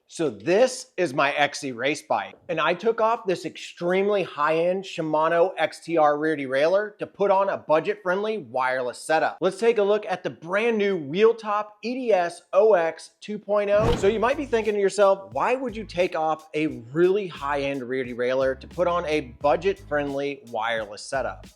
So this is my XC race bike, and I took off this extremely high-end Shimano XTR rear derailleur to put on a budget-friendly wireless setup. Let's take a look at the brand new WheelTop EDS OX 2.0. So you might be thinking to yourself, why would you take off a really high-end rear derailleur to put on a budget-friendly wireless setup?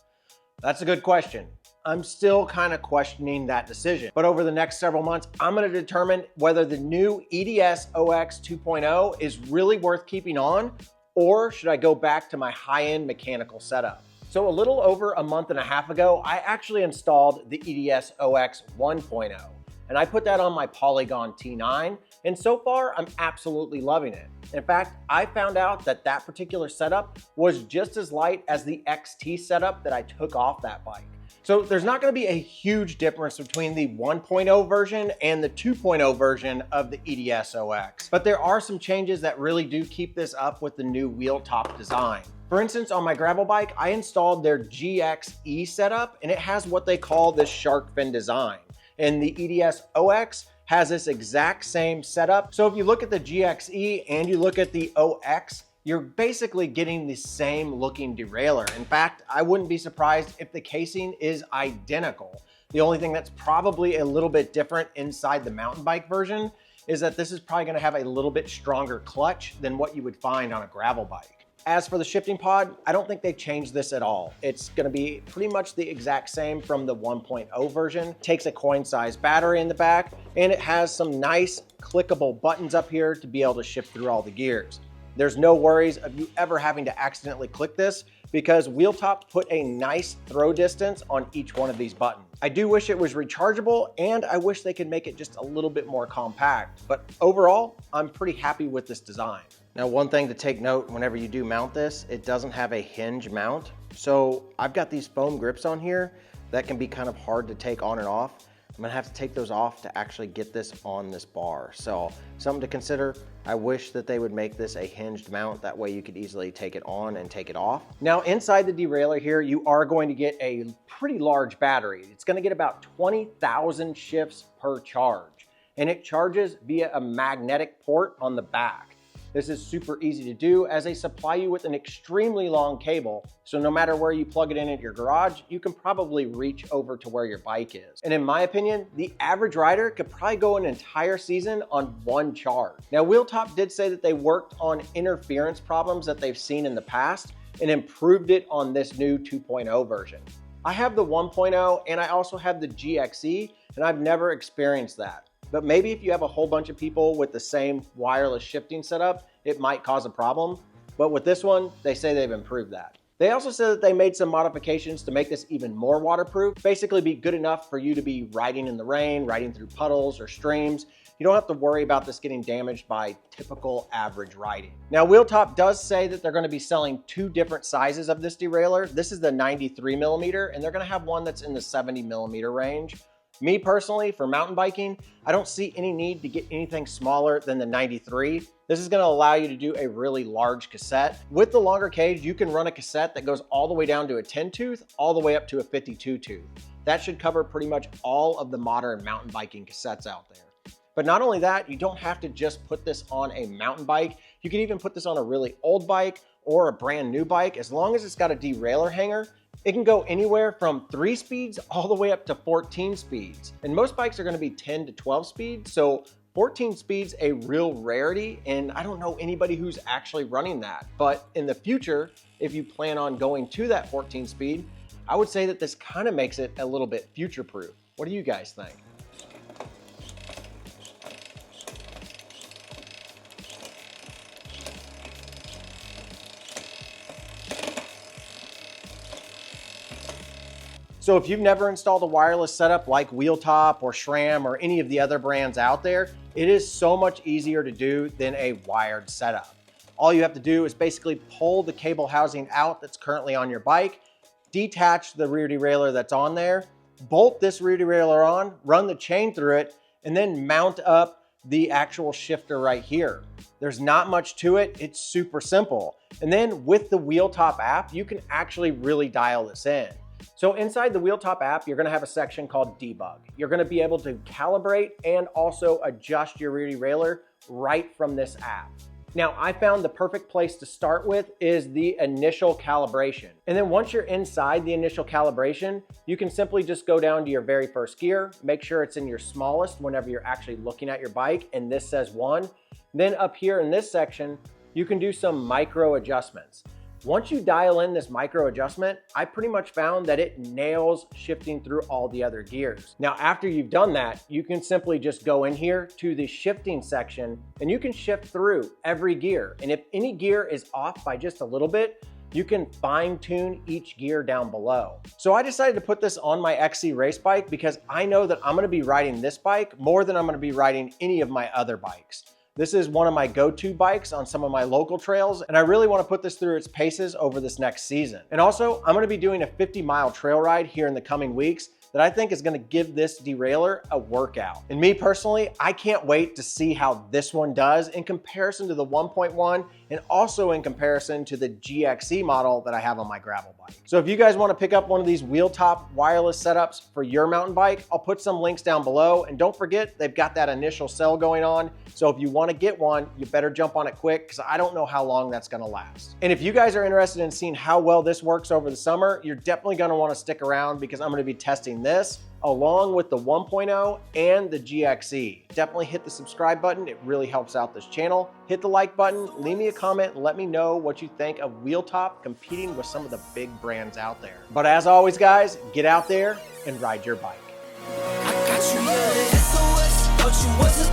That's a good question. I'm still kind of questioning that decision. But over the next several months, I'm going to determine whether the new EDS OX 2.0 is really worth keeping on, or should I go back to my high-end mechanical setup. So a little over a month and a half ago, I actually installed the EDS OX 1.0, and I put that on my Polygon T9, and so far I'm absolutely loving it. In fact, I found out that that particular setup was just as light as the XT setup that I took off that bike. So there's not going to be a huge difference between the 1.0 version and the 2.0 version of the EDS OX, but there are some changes that really do keep this up with the new wheel top design. For instance, on my gravel bike, I installed their GXE setup, and it has what they call this shark fin design. And the EDS OX has this exact same setup. So if you look at the GXE and you look at the OX, you're basically getting the same looking derailleur. In fact, I wouldn't be surprised if the casing is identical. The only thing that's probably a little bit different inside the mountain bike version is that this is probably gonna have a little bit stronger clutch than what you would find on a gravel bike. As for the shifting pod, I don't think they've changed this at all. It's gonna be pretty much the exact same from the 1.0 version. Takes a coin-sized battery in the back, and it has some nice clickable buttons up here to be able to shift through all the gears. There's no worries of you ever having to accidentally click this because WheelTop put a nice throw distance on each one of these buttons. I do wish it was rechargeable, and I wish they could make it just a little bit more compact, but overall, I'm pretty happy with this design. Now, one thing to take note whenever you do mount this, it doesn't have a hinge mount. So I've got these foam grips on here that can be kind of hard to take on and off. I'm gonna have to take those off to actually get this on this bar. So something to consider. I wish that they would make this a hinged mount. That way you could easily take it on and take it off. Now inside the derailleur here, you are going to get a pretty large battery. It's gonna get about 20,000 shifts per charge. And it charges via a magnetic port on the back. This is super easy to do as they supply you with an extremely long cable. So no matter where you plug it in at your garage, you can probably reach over to where your bike is. And in my opinion, the average rider could probably go an entire season on one charge. Now, WheelTop did say that they worked on interference problems that they've seen in the past and improved it on this new 2.0 version. I have the 1.0 and I also have the GXE, and I've never experienced that. But maybe if you have a whole bunch of people with the same wireless shifting setup, it might cause a problem. But with this one, they say they've improved that. They also said that they made some modifications to make this even more waterproof, basically be good enough for you to be riding in the rain, riding through puddles or streams. You don't have to worry about this getting damaged by typical average riding. Now, WheelTop does say that they're gonna be selling two different sizes of this derailleur. This is the 93 millimeter, and they're gonna have one that's in the 70 millimeter range. Me personally, for mountain biking, I don't see any need to get anything smaller than the 93. This is gonna allow you to do a really large cassette. With the longer cage, you can run a cassette that goes all the way down to a 10 tooth, all the way up to a 52 tooth. That should cover pretty much all of the modern mountain biking cassettes out there. But not only that, you don't have to just put this on a mountain bike. You can even put this on a really old bike or a brand new bike. As long as it's got a derailleur hanger, it can go anywhere from 3 speeds all the way up to 14 speeds. And most bikes are gonna be 10 to 12 speeds, so 14 speeds a real rarity, and I don't know anybody who's actually running that. But in the future, if you plan on going to that 14 speed, I would say that this kind of makes it a little bit future-proof. What do you guys think? So if you've never installed a wireless setup like WheelTop or SRAM or any of the other brands out there, it is so much easier to do than a wired setup. All you have to do is basically pull the cable housing out that's currently on your bike, detach the rear derailleur that's on there, bolt this rear derailleur on, run the chain through it, and then mount up the actual shifter right here. There's not much to it. It's super simple. And then with the WheelTop app, you can actually really dial this in. So inside the WheelTop app, you're gonna have a section called Debug. You're gonna be able to calibrate and also adjust your rear derailleur right from this app. Now, I found the perfect place to start with is the initial calibration. And then once you're inside the initial calibration, you can simply just go down to your very first gear, make sure it's in your smallest whenever you're actually looking at your bike, and this says 1. Then up here in this section, you can do some micro adjustments. Once you dial in this micro adjustment, I pretty much found that it nails shifting through all the other gears. Now, after you've done that, you can simply just go in here to the shifting section and you can shift through every gear. And if any gear is off by just a little bit, you can fine tune each gear down below. So I decided to put this on my XC race bike because I know that I'm gonna be riding this bike more than I'm gonna be riding any of my other bikes. This is one of my go-to bikes on some of my local trails, and I really want to put this through its paces over this next season. And also, I'm going to be doing a 50-mile trail ride here in the coming weeks that I think is going to give this derailleur a workout. And me personally, I can't wait to see how this one does in comparison to the 1.1 and also in comparison to the GXE model that I have on my gravel bike. So if you guys want to pick up one of these WheelTop wireless setups for your mountain bike, I'll put some links down below. And don't forget, they've got that initial sale going on. So if you want to get one, you better jump on it quick because I don't know how long that's going to last. And if you guys are interested in seeing how well this works over the summer, you're definitely going to want to stick around because I'm going to be testing this along with the 1.0 and the GXE. Definitely hit the subscribe button. It really helps out this channel. Hit the like button, leave me a comment, and let me know what you think of WheelTop competing with some of the big brands out there. But as always, guys, get out there and ride your bike. I got you,